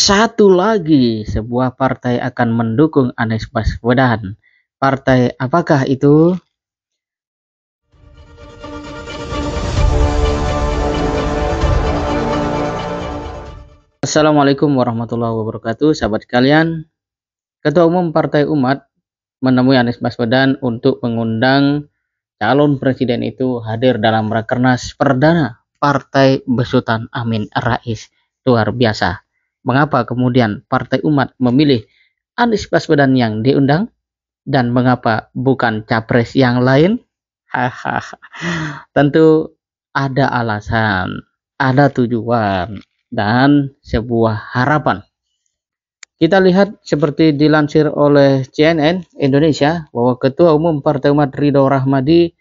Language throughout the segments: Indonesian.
Satu lagi, sebuah partai akan mendukung Anies Baswedan. Partai apakah itu? Assalamualaikum warahmatullahi wabarakatuh, sahabat sekalian. Ketua Umum Partai Umat menemui Anies Baswedan untuk mengundang calon presiden itu hadir dalam Rakernas Perdana Partai Besutan Amin Rais. Luar biasa. Mengapa kemudian Partai Umat memilih Anies Baswedan yang diundang dan mengapa bukan capres yang lain? Hahaha. Tentu ada alasan, ada tujuan, dan sebuah harapan. Kita lihat seperti dilansir oleh CNN Indonesia bahwa Ketua Umum Partai Umat Ridho Rahmadi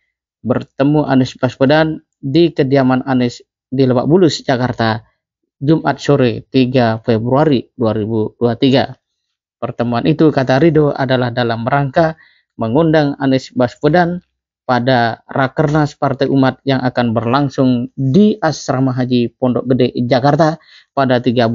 bertemu Anies Baswedan di kediaman Anies di Lebak Bulus, Jakarta, Jumat sore 3 Februari 2023. Pertemuan itu, kata Ridho, adalah dalam rangka mengundang Anies Baswedan pada Rakernas Partai Umat yang akan berlangsung di Asrama Haji Pondok Gede, Jakarta pada 13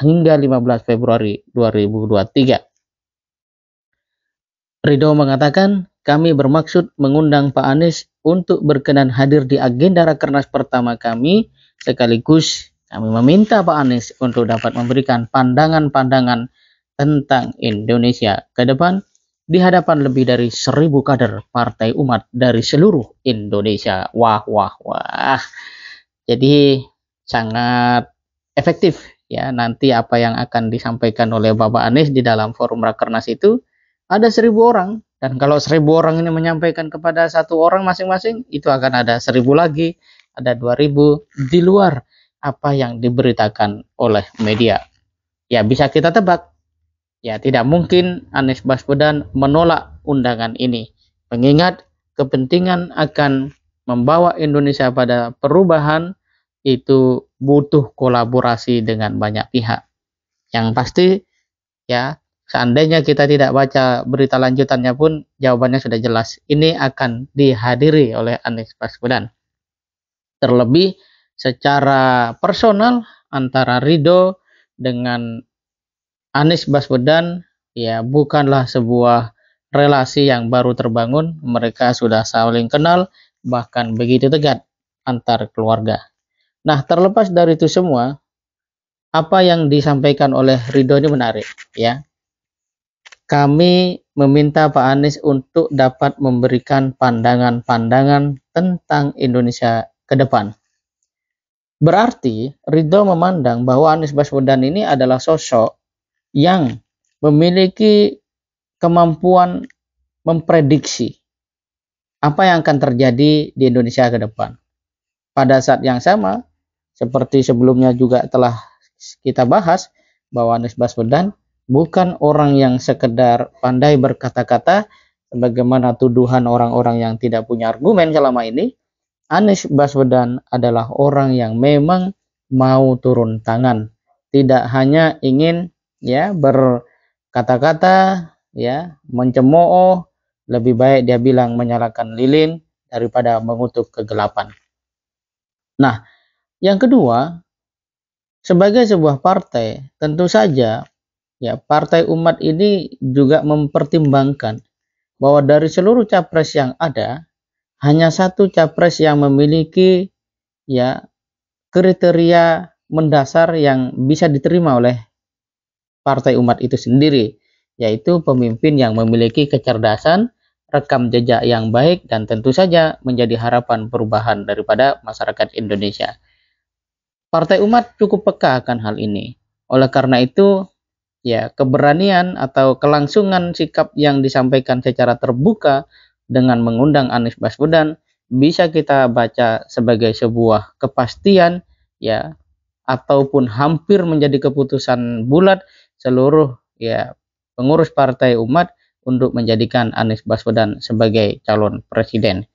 hingga 15 Februari 2023. Ridho mengatakan, kami bermaksud mengundang Pak Anies untuk berkenan hadir di agenda Rakernas pertama kami, sekaligus kami meminta Pak Anies untuk dapat memberikan pandangan-pandangan tentang Indonesia ke depan di hadapan lebih dari 1.000 kader Partai Umat dari seluruh Indonesia. Wah. Jadi sangat efektif ya nanti apa yang akan disampaikan oleh Bapak Anies di dalam forum Rakernas itu. Ada 1.000 orang, dan kalau 1.000 orang ini menyampaikan kepada satu orang masing-masing, itu akan ada 1.000 lagi, ada 2.000 di luar apa yang diberitakan oleh media. Ya bisa kita tebak, ya tidak mungkin Anies Baswedan menolak undangan ini, mengingat kepentingan akan membawa Indonesia pada perubahan itu butuh kolaborasi dengan banyak pihak. Yang pasti ya, seandainya kita tidak baca berita lanjutannya pun jawabannya sudah jelas. Ini akan dihadiri oleh Anies Baswedan. Terlebih secara personal antara Ridho dengan Anies Baswedan ya bukanlah sebuah relasi yang baru terbangun. Mereka sudah saling kenal, bahkan begitu dekat antar keluarga. Nah, terlepas dari itu semua, apa yang disampaikan oleh Ridho ini menarik ya. Kami meminta Pak Anies untuk dapat memberikan pandangan-pandangan tentang Indonesia ke depan. Berarti Ridho memandang bahwa Anies Baswedan ini adalah sosok yang memiliki kemampuan memprediksi apa yang akan terjadi di Indonesia ke depan. Pada saat yang sama, seperti sebelumnya juga telah kita bahas, bahwa Anies Baswedan bukan orang yang sekedar pandai berkata-kata sebagaimana tuduhan orang-orang yang tidak punya argumen selama ini. Anies Baswedan adalah orang yang memang mau turun tangan, tidak hanya ingin ya berkata-kata ya mencemooh, lebih baik dia bilang menyalakan lilin daripada mengutuk kegelapan. Nah, yang kedua, sebagai sebuah partai, tentu saja ya, Partai Umat ini juga mempertimbangkan bahwa dari seluruh capres yang ada, hanya satu capres yang memiliki ya kriteria mendasar yang bisa diterima oleh Partai Umat itu sendiri, yaitu pemimpin yang memiliki kecerdasan, rekam jejak yang baik, dan tentu saja menjadi harapan perubahan daripada masyarakat Indonesia. Partai Umat cukup peka akan hal ini. Oleh karena itu, ya keberanian atau kelangsungan sikap yang disampaikan secara terbuka dengan mengundang Anies Baswedan bisa kita baca sebagai sebuah kepastian ya ataupun hampir menjadi keputusan bulat seluruh ya pengurus Partai Umat untuk menjadikan Anies Baswedan sebagai calon presiden.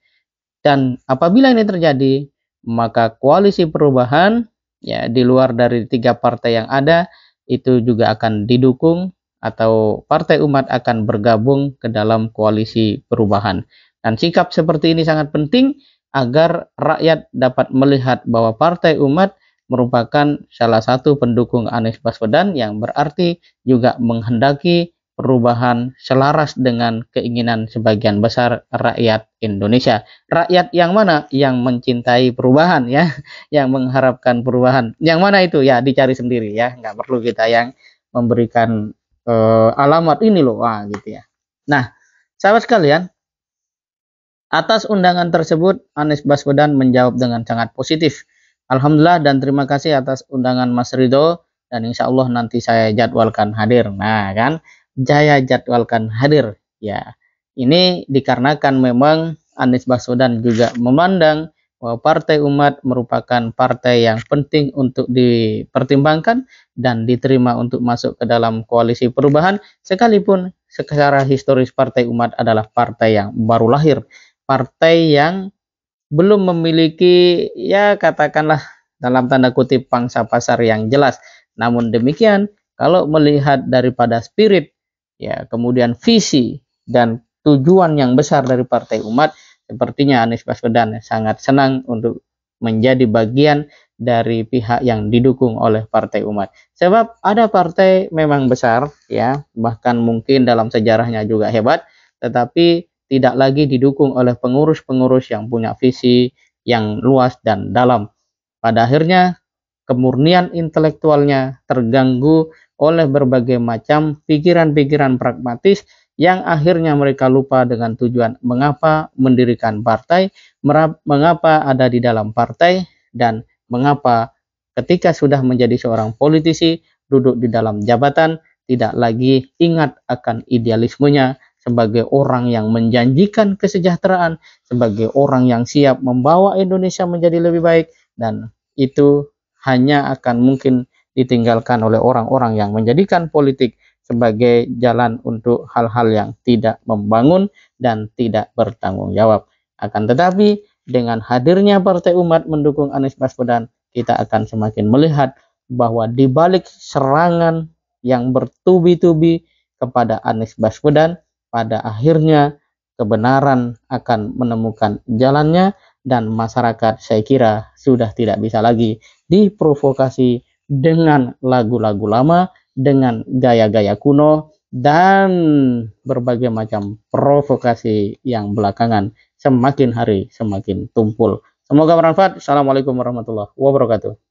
Dan apabila ini terjadi, maka koalisi perubahan ya di luar dari 3 partai yang ada itu juga akan didukung atau Partai Umat akan bergabung ke dalam koalisi perubahan. Dan sikap seperti ini sangat penting agar rakyat dapat melihat bahwa Partai Umat merupakan salah satu pendukung Anies Baswedan yang berarti juga menghendaki perubahan selaras dengan keinginan sebagian besar rakyat Indonesia. Rakyat yang mana? Yang mencintai perubahan ya, yang mengharapkan perubahan. Yang mana itu? Ya dicari sendiri ya, nggak perlu kita yang memberikan alamat ini loh, wah gitu ya. Nah, sahabat sekalian, atas undangan tersebut, Anies Baswedan menjawab dengan sangat positif. Alhamdulillah dan terima kasih atas undangan Mas Ridho, dan insya Allah nanti saya jadwalkan hadir. Nah kan, saya jadwalkan hadir. Ya, ini dikarenakan memang Anies Baswedan juga memandang bahwa Partai Umat merupakan partai yang penting untuk dipertimbangkan dan diterima untuk masuk ke dalam koalisi perubahan, sekalipun secara historis Partai Umat adalah partai yang baru lahir, partai yang belum memiliki ya katakanlah dalam tanda kutip pangsa pasar yang jelas. Namun demikian, kalau melihat daripada spirit ya kemudian visi dan tujuan yang besar dari Partai Umat, sepertinya Anies Baswedan sangat senang untuk menjadi bagian dari pihak yang didukung oleh Partai Umat. Sebab ada partai memang besar ya, bahkan mungkin dalam sejarahnya juga hebat, tetapi tidak lagi didukung oleh pengurus-pengurus yang punya visi yang luas dan dalam. Pada akhirnya kemurnian intelektualnya terganggu oleh berbagai macam pikiran-pikiran pragmatis yang akhirnya mereka lupa dengan tujuan mengapa mendirikan partai, mengapa ada di dalam partai, dan mengapa ketika sudah menjadi seorang politisi, duduk di dalam jabatan, tidak lagi ingat akan idealismenya, sebagai orang yang menjanjikan kesejahteraan, sebagai orang yang siap membawa Indonesia menjadi lebih baik, dan itu hanya akan mungkin ditinggalkan oleh orang-orang yang menjadikan politik sebagai jalan untuk hal-hal yang tidak membangun dan tidak bertanggung jawab. Akan tetapi dengan hadirnya Partai Umat mendukung Anies Baswedan, kita akan semakin melihat bahwa di balik serangan yang bertubi-tubi kepada Anies Baswedan, pada akhirnya kebenaran akan menemukan jalannya dan masyarakat saya kira sudah tidak bisa lagi diprovokasi dengan lagu-lagu lama, dengan gaya-gaya kuno, dan berbagai macam provokasi yang belakangan semakin hari semakin tumpul. Semoga bermanfaat. Assalamualaikum warahmatullahi wabarakatuh.